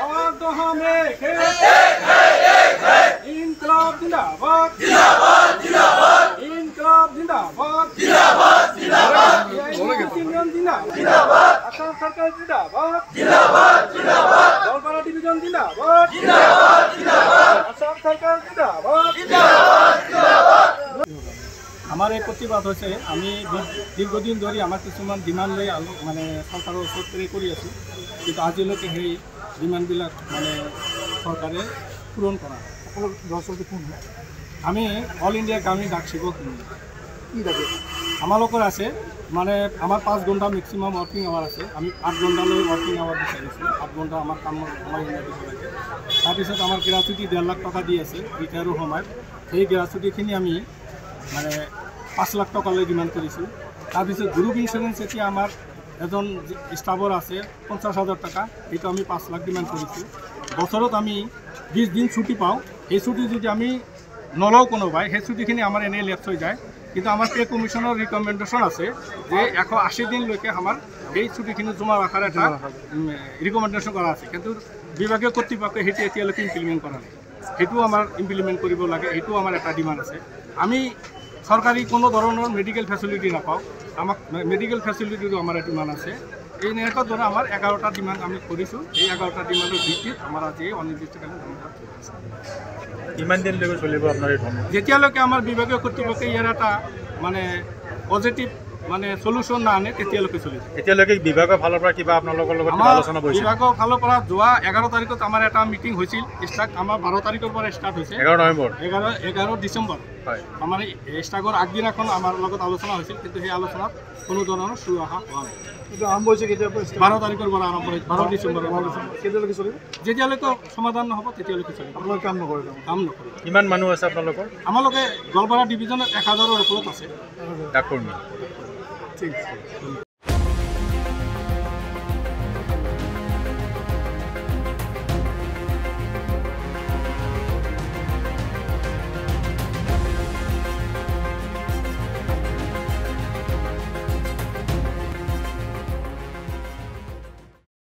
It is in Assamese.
आवाज दो हमें इनकलाब जिंदाबाद इनकलाब जिंदाबाद जिंदाबाद असम सरकार जिंदाबाद गोलपाड़ा डिवीजन जिंदाबाद असम सरकार जिंदाबाद। আমার এই প্রতিবাদ হয়েছে আমি দীর্ঘদিন ধরে আমার কিছুমান ডিমান্ড লৈ মানে সরকারের ওচৰত কৰি আছোঁ, কিন্তু আজিলৈকে সেই ডিমান্ডবিলাক মানে চৰকাৰে পূৰণ কৰা আমি অল ইণ্ডিয়া গ্ৰামীণ ডাক সেবক কি দাবি আমালোকৰ আছে মানে আমাৰ 5 ঘণ্টা ম্যাক্সিমাম ওয়াৰ্কিং আওয়াৰ আছে, আমি 8 ঘণ্টালৈ ওয়াৰ্কিং আওয়াৰ বিচাৰিছোঁ, 8 ঘণ্টা আমাৰ কাম সময় দিব লাগে। তাৰপিছত আমাৰ গ্ৰাচুইটি 1.5 লাখ টাকা দি আছে ৰিটায়াৰৰ সময়ত, সেই গ্ৰাচুইটিখিনি আমি মানে 5 লাখ টাকালৈ ডিমান্ড কৰিছোঁ। তাৰপিছত গ্ৰুপ ইঞ্চুৰেঞ্চ এতিয়া আমাৰ এজন ষ্টাফৰ আছে 50,000 টাকা, এইটো আমি 5 লাখ ডিমান্ড কৰিছোঁ। বছৰত আমি 20 দিন ছুটি পাওঁ, সেই ছুটি যদি আমি নলওঁ কোনোবাই সেই ছুটিখিনি আমাৰ এনেই লেপছ হৈ যায়, কিন্তু আমাৰ পে কমিশনৰ ৰিকমেণ্ডেশ্যন আছে যে 180 দিনলৈকে আমাৰ এই ছুটিখিনি জমা ৰখাৰ এটা ৰিকমেণ্ডেশ্যন কৰা আছে, কিন্তু বিভাগীয় কৰ্তৃপক্ষই সেইটো এতিয়ালৈকে ইমপ্লিমেণ্ট কৰা নাই। সেইটো আমাৰ ইমপ্লিমেণ্ট কৰিব লাগে, এইটো আমাৰ এটা ডিমাণ্ড আছে। আমি সরকারি কোনো ধরনের মেডিকেল ফ্যাসিলিটি নাপাওঁ, আমাক মেডিকেল ফ্যাসিলিটিরও আমার ডিমান্ড আছে। এই নেটর দ্বারা আমার 11টা ডিমান্ড আমি করেছোঁ, এই 11টা ডিমান্ডের ভিত্তিত আমার আজি অনির্দিষ্টকালীন ধর্মঘট চলিছে। কিমান দিনলৈকে চলিব আপোনাৰ এই ধৰ্ম? যেতিয়ালৈকে আমাৰ বিভাগীয় কৰ্তৃপক্ষই ইয়াৰ এটা মানে পজিটিভ মানে সলিউশন না আনে তেতিয়ালৈকে চলিব। এতিয়ালৈকে বিভাগৰ ফালৰ পৰা কিবা আপোনালোকৰ লগত আলোচনা কৰিছে? বিভাগৰ ফালৰ পৰা যোৱা 11 তাৰিখত আমাৰ এটা মিটিং হৈছিল, ষ্টাৰ্ট আমাৰ 12 তাৰিখৰ পৰা ষ্টাৰ্ট হৈছে, 11 নৱেম্বৰ 11 ডিচেম্বৰ হয়। আমাৰ ষ্টাৰ্টৰ আগদিনাখন আমাৰ লগত আলোচনা হৈছিল, কিন্তু সেই আলোচনাত কোনো ধৰণৰ সুৰা অহা হোৱা নাই। আৰম্ভ হৈছে কেতিয়াৰ পৰা? 12 তাৰিখৰ পৰা আৰম্ভ হৈছে, 12 ডিচেম্বৰ কেতিয়ালৈকে চলিব? যেতিয়ালৈকে সমাধান নহ'ব তেতিয়ালৈকে চলিব। আপোনালোকে কাম নকৰে? কাম নকৰে। কিমান মানুহ আছে আপোনালোকৰ? আমালোকে গোৱালপাৰা ডিভিজনত 1000ৰ ওপৰত আছে ডাককৰ্মী। ঠিক আছে।